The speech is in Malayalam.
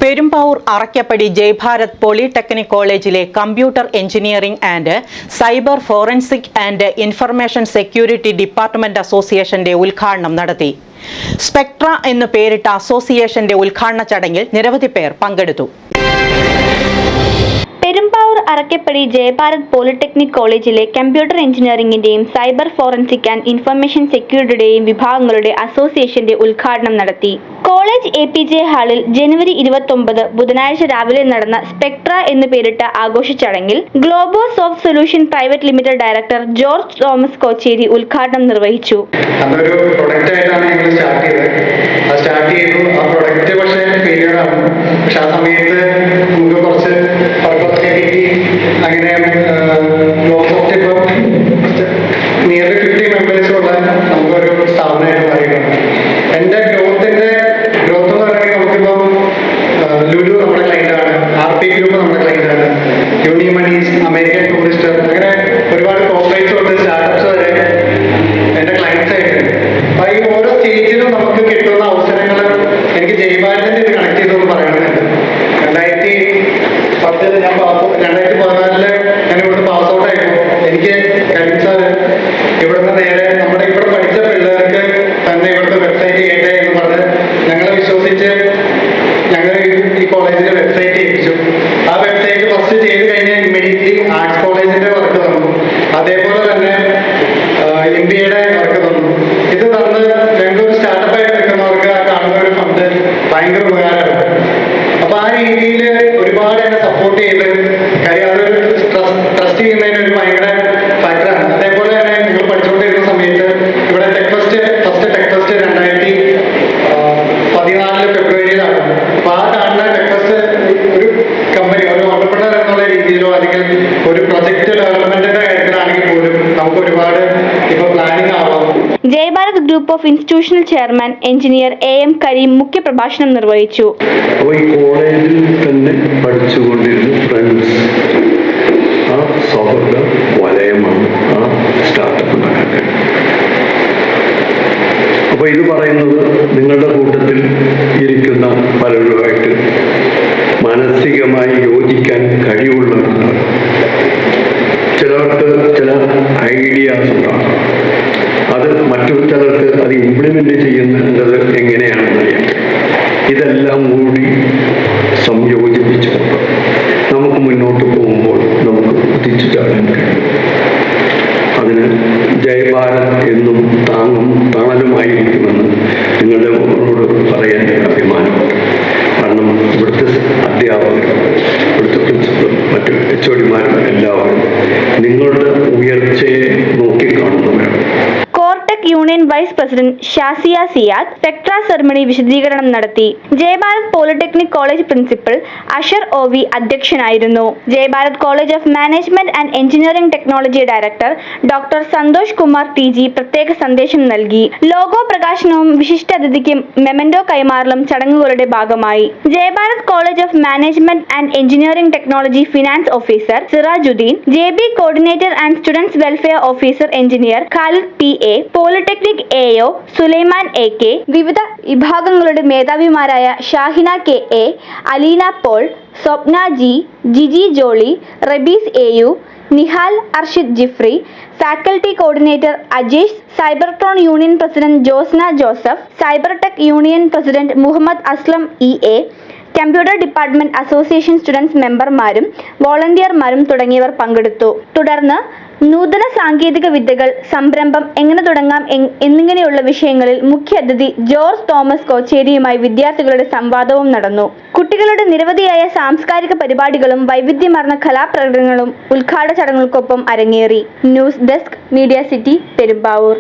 പെരുമ്പാവൂർ അറക്കപ്പടി ജയ്ഭാരത് പോളിടെക്നിക് കോളേജിലെ computer engineering and cyber forensic and information security department അസോസിയേഷന്റെ ഉദ്ഘാടനം നടത്തി. സ്പെക്ട്ര എന്ന് പേരിട്ട അസോസിയേഷന്റെ ഉദ്ഘാടന ചടങ്ങിൽ നിരവധി പേർ പങ്കെടുത്തു. പെരുമ്പാവൂർ അറക്കപ്പടി ജയ്ഭാരത് പോളിടെക്നിക് കോളേജിലെ കമ്പ്യൂട്ടർ എഞ്ചിനീയറിംഗിന്റെയും സൈബർ ഫോറൻസിക് ആൻഡ് ഇൻഫർമേഷൻ സെക്യൂരിറ്റിയുടെയും വിഭാഗങ്ങളുടെ അസോസിയേഷന്റെ ഉദ്ഘാടനം നടത്തി. കോളേജ് APJ ഹാളിൽ ജനുവരി 29 ബുധനാഴ്ച രാവിലെ നടന്ന സ്പെക്ട്ര എന്ന് പേരിട്ട ആഘോഷ ചടങ്ങിൽ Globo soft solution private limited director George Thomas Kocheri ഉദ്ഘാടനം നിർവഹിച്ചു. എന്റെ ഗ്രോത്ത് എന്ന് പറയുന്നത് നമുക്കിപ്പം ലുലു നമ്മുടെ ക്ലൈന്റാണ്, RP ഗ്രൂപ്പ് നമ്മുടെ ക്ലൈന്റാണ്, യൂണിമണീസ്, അമേരിക്കൻ ടൂറിസ്റ്റ്, അങ്ങനെ ഒരുപാട് കോർപ്പറേറ്റ്സ് ഉണ്ട്, സ്റ്റാർട്ടപ്സ് വരെ എന്റെ ക്ലൈന്റ്സ് ആയിട്ടുണ്ട്. അപ്പൊ ഈ ഓരോ സ്റ്റേജിലും നമുക്ക് കിട്ടുന്ന അവസരങ്ങൾ എനിക്ക് ജയ്ഭാരതിന്റെ ഇത് കണക്ട് ചെയ്തെന്ന് പറയുന്നുണ്ട്. 2014 ഞാൻ ഇവിടുന്ന് പാസ് ഔട്ട് ആയിരുന്നു. എനിക്ക് കരീം സാറ് ഇവിടുന്ന് നേരെ നമ്മുടെ ഇവിടെ പഠിച്ച പിള്ളേർക്ക് തന്നെ ഇവിടുത്തെ വെബ്സൈറ്റ് ചെയ്യട്ടെ എന്ന് പറഞ്ഞ് ഞങ്ങളെ വിശ്വസിച്ച് ഞങ്ങൾ ഈ കോളേജിന്റെ വെബ്സൈറ്റ് ചെയ്യിപ്പിച്ചു. ആ വെബ്സൈറ്റ് ഫസ്റ്റ് ചെയ്ത് കഴിഞ്ഞാൽ ഇമ്മീഡിയറ്റ്ലി ആർട്സ് കോളേജിന്റെ വർക്ക് തന്നു, അതേപോലെ തന്നെ MBA വർക്ക് തന്നു. ഇത് തന്ന് രണ്ടൊരു സ്റ്റാർട്ടപ്പ് ആയിട്ട് എടുക്കുന്നവർക്ക് ആ കാണുന്ന ഒരു ഫണ്ട് ഭയങ്കര ഉപകാരമാണ്. അപ്പൊ ആ രീതിയിൽ ഒരുപാട് എന്നെ സപ്പോർട്ട് ചെയ്ത് കാര്യം അതൊരു ട്രസ്റ്റ് ചെയ്യുന്നതിന് ഒരു ഭയങ്കര ഫാക്ടറാണ്. അതേപോലെ തന്നെ ഞങ്ങൾ പഠിച്ചുകൊണ്ടിരുന്ന സമയത്ത് ഇവിടെ ഫസ്റ്റ് ടെക് ഫെസ്റ്റ് 2014 ഫെബ്രുവരിയിലാണ്. അപ്പൊ ആ കാണുന്ന ടെക് ഫെസ്റ്റ് ഒരു കമ്പനി, ഒരു ഓണ്ടർപ്രണർ എന്നുള്ള രീതിയിലോ അല്ലെങ്കിൽ ഒരു പ്രൊജക്ട് ഡെവലപ്മെന്റിന്റെ കാര്യത്തിലാണെങ്കിൽ പോലും നമുക്ക് ഒരുപാട് ഇപ്പൊ പ്ലാനിങ് ആവാം. Jaibharath group of institutional chairman engineer AM Kareem മുഖ്യപ്രഭാഷണം നിർവഹിച്ചു. ഈ കോളേജിൽ തന്നെ പഠിച്ചുകൊണ്ടിരുന്ന ഫ്രണ്ട്സ്, ആ സൗഹൃദ വലയമാണ് ആ സ്റ്റാർട്ടപ്പ് ഉണ്ടാക്കാൻ. അപ്പൊ ഇത് പറയുന്നത് നിങ്ങളുടെ കൂട്ടത്തിൽ ഇരിക്കുന്ന പലരുമായിട്ട് മാനസികമായി യോജിക്കാൻ കഴിവുള്ളവരുണ്ട്. ചിലർക്ക് ചില ഐഡിയാസ് ഉണ്ടാകും, അത് മറ്റു ചിലർക്ക് അത് ഇംപ്ലിമെന്റ് ചെയ്യുന്നത് എങ്ങനെയാണെന്നറിയാം. ഇതെല്ലാം കൂടി സംയോജിപ്പിച്ചുകൊണ്ട് നമുക്ക് മുന്നോട്ട് പോകുമ്പോൾ നമുക്ക് കുതിച്ചു ചാടാൻ കഴിയും. അതിന് ജയ്ഭാരത് എന്നും താങ്ങും തണലുമായിരിക്കുമെന്ന് നിങ്ങളുടെ മോനോട് പറയാൻ അഭിമാനമുണ്ട്. കാരണം ഇവിടുത്തെ അധ്യാപകരും ഇവിടുത്തെ പ്രിൻസിപ്പലും മറ്റു HODമാരും എല്ലാവരും നിങ്ങളുടെ ഉയർച്ചയെ നോക്കിക്കാണുന്നവരാണ്. Cortech union vice president Shazia Siyad Spectra ceremony വിശദീകരണം നടത്തി. Jaibharath polytechnic college principal Ashar OV അധ്യക്ഷനായിരുന്നു. Jaibharath college of management and engineering technology director doctor Santhosh Kumar TG പ്രത്യേക സന്ദേശം നൽകി. ലോഗോ പ്രകാശനവും വിശിഷ്ടാതിഥിക്ക് മെമന്റോ കൈമാറലും ചടങ്ങുകളുടെ ഭാഗമായി. Jaibharath college of management and engineering technology finance officer Sirajuddin, JB coordinator and students welfare officer engineer Khalid PA, polytechnic AO Sulaiman AK, വിവിധ വിഭാഗങ്ങളുടെ മേധാവിമാരായ Shahina KA, Aleena Paul, Swapna G, Jiji Jolly, Rabees AU, Nihal Arshid Jifri, faculty coordinator Ajesh, Cybertron union president Josna Joseph, cyber tech union president Muhammad Aslam EA, computer department association students മെമ്പർമാരും വോളണ്ടിയർമാരും തുടങ്ങിയവർ പങ്കെടുത്തു. തുടർന്ന് നൂതന സാങ്കേതിക വിദ്യകൾ, സംരംഭം എങ്ങനെ തുടങ്ങാം എന്നിങ്ങനെയുള്ള വിഷയങ്ങളിൽ മുഖ്യ അതിഥി ജോർജ് തോമസ് കോച്ചേരിയുമായി വിദ്യാർത്ഥികളുടെ സംവാദവും നടന്നു. കുട്ടികളുടെ നിരവധിയായ സാംസ്കാരിക പരിപാടികളും വൈവിധ്യമാർന്ന കലാപ്രകടനങ്ങളും ഉദ്ഘാടന ചടങ്ങുകൾക്കൊപ്പം അരങ്ങേറി. News desk, media city, Perumbavoor.